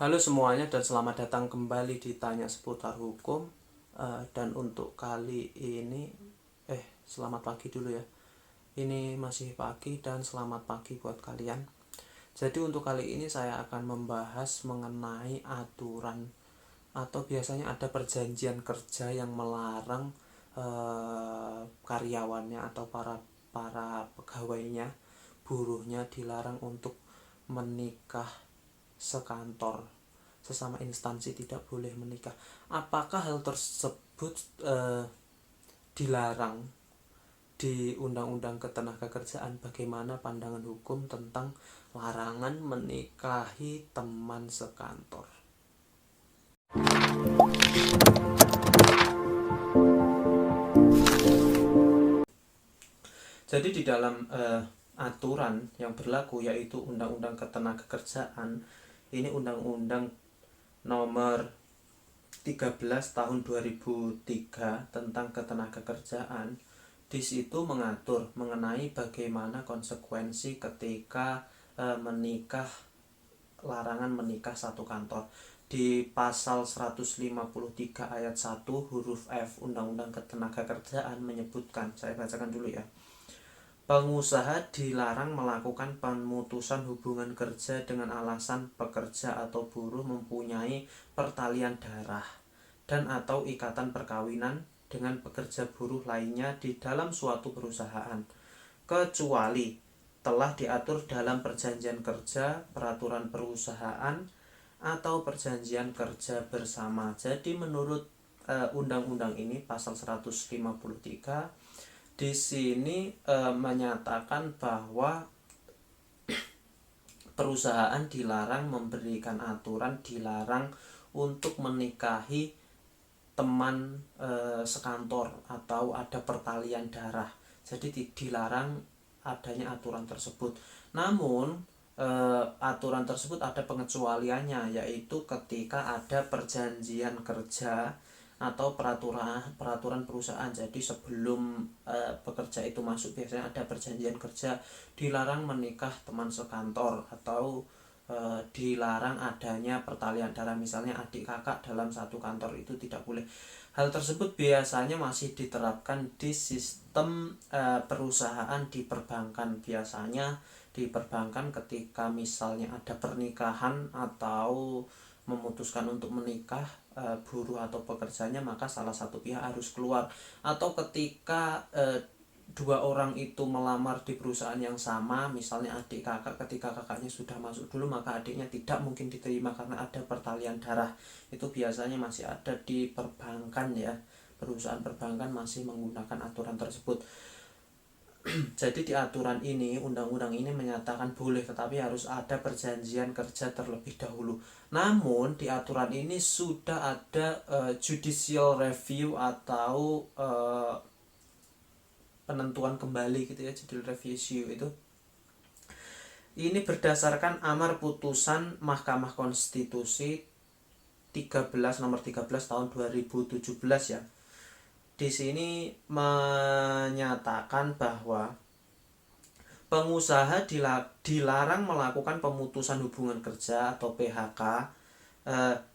Halo semuanya dan selamat datang kembali di Tanya Seputar Hukum. Dan untuk kali ini selamat pagi dulu ya. Ini masih pagi dan selamat pagi buat kalian. Jadi untuk kali ini saya akan membahas mengenai aturan atau biasanya ada perjanjian kerja yang melarang karyawannya atau para pegawainya, buruhnya dilarang untuk menikah sekantor, sesama instansi tidak boleh menikah. Apakah hal tersebut dilarang di Undang-Undang Ketenagakerjaan? Bagaimana pandangan hukum tentang larangan menikahi teman sekantor? Jadi di dalam aturan yang berlaku, yaitu Undang-Undang Ketenagakerjaan, ini Undang-Undang nomor 13 tahun 2003 tentang ketenagakerjaan. Di situ mengatur mengenai bagaimana konsekuensi ketika larangan menikah satu kantor. Di pasal 153 ayat 1 huruf F Undang-Undang Ketenagakerjaan menyebutkan, saya bacakan dulu ya. Pengusaha dilarang melakukan pemutusan hubungan kerja dengan alasan pekerja atau buruh mempunyai pertalian darah dan atau ikatan perkawinan dengan pekerja buruh lainnya di dalam suatu perusahaan, kecuali telah diatur dalam perjanjian kerja, peraturan perusahaan, atau perjanjian kerja bersama. Jadi menurut undang-undang ini pasal 153 di sini menyatakan bahwa perusahaan dilarang memberikan aturan, dilarang untuk menikahi teman sekantor atau ada pertalian darah. Jadi dilarang adanya aturan tersebut. Namun aturan tersebut ada pengecualiannya, yaitu ketika ada perjanjian kerja atau peraturan perusahaan. Jadi sebelum pekerja itu masuk, biasanya ada perjanjian kerja, dilarang menikah teman sekantor atau dilarang adanya pertalian darah, misalnya adik kakak dalam satu kantor, itu tidak boleh. Hal tersebut biasanya masih diterapkan di sistem perusahaan di perbankan. Biasanya di perbankan ketika misalnya ada pernikahan atau memutuskan untuk menikah buruh atau pekerjanya, maka salah satu pihak harus keluar. Atau ketika dua orang itu melamar di perusahaan yang sama, misalnya adik kakak, ketika kakaknya sudah masuk dulu maka adiknya tidak mungkin diterima karena ada pertalian darah. Itu biasanya masih ada di perbankan ya, perusahaan perbankan masih menggunakan aturan tersebut. Jadi di aturan ini, undang-undang ini menyatakan boleh, tetapi harus ada perjanjian kerja terlebih dahulu. Namun di aturan ini sudah ada judicial review atau penentuan kembali gitu ya, judicial review itu. Ini berdasarkan amar putusan Mahkamah Konstitusi nomor 13 tahun 2017 ya. Di sini menyatakan bahwa pengusaha dilarang melakukan pemutusan hubungan kerja atau PHK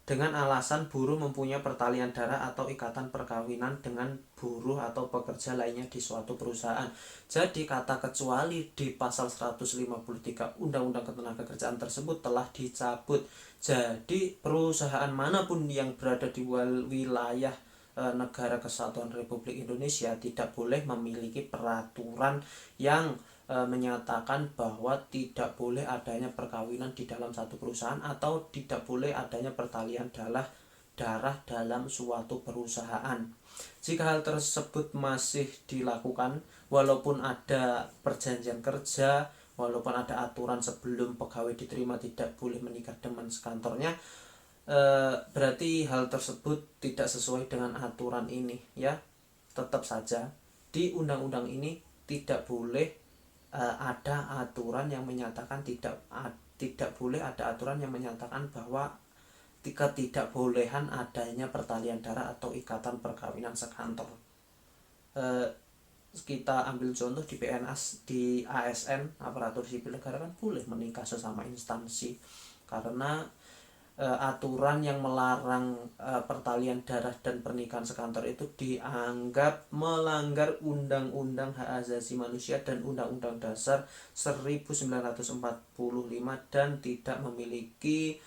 dengan alasan buruh mempunyai pertalian darah atau ikatan perkawinan dengan buruh atau pekerja lainnya di suatu perusahaan. Jadi kata kecuali di pasal 153 Undang-Undang Ketenagakerjaan tersebut telah dicabut. Jadi perusahaan manapun yang berada di wilayah Negara Kesatuan Republik Indonesia tidak boleh memiliki peraturan yang menyatakan bahwa tidak boleh adanya perkawinan di dalam satu perusahaan atau tidak boleh adanya pertalian darah dalam suatu perusahaan. Jika hal tersebut masih dilakukan, walaupun ada perjanjian kerja, walaupun ada aturan sebelum pegawai diterima tidak boleh menikah teman sekantornya, berarti hal tersebut tidak sesuai dengan aturan ini ya. Tetap saja di undang-undang ini tidak boleh ada aturan yang menyatakan tidak boleh ada aturan yang menyatakan bahwa ketidakbolehan adanya pertalian darah atau ikatan perkawinan sekantor. Kita ambil contoh di PNS, di ASN, aparatur sipil negara, kan boleh menikah sesama instansi karena aturan yang melarang pertalian darah dan pernikahan sekantor itu dianggap melanggar Undang-Undang Hak Asasi Manusia dan Undang-Undang Dasar 1945 dan tidak memiliki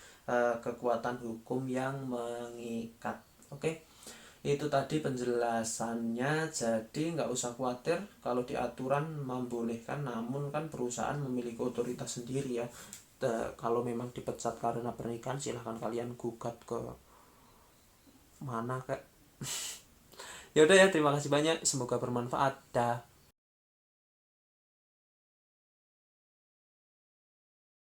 kekuatan hukum yang mengikat. Oke, itu tadi penjelasannya. Jadi nggak usah khawatir kalau di aturan membolehkan, namun kan perusahaan memiliki otoritas sendiri ya. Kalau memang dipecat karena pernikahan, silahkan kalian gugat ke mana kak. Ya udah ya, terima kasih banyak, semoga bermanfaat. Dah.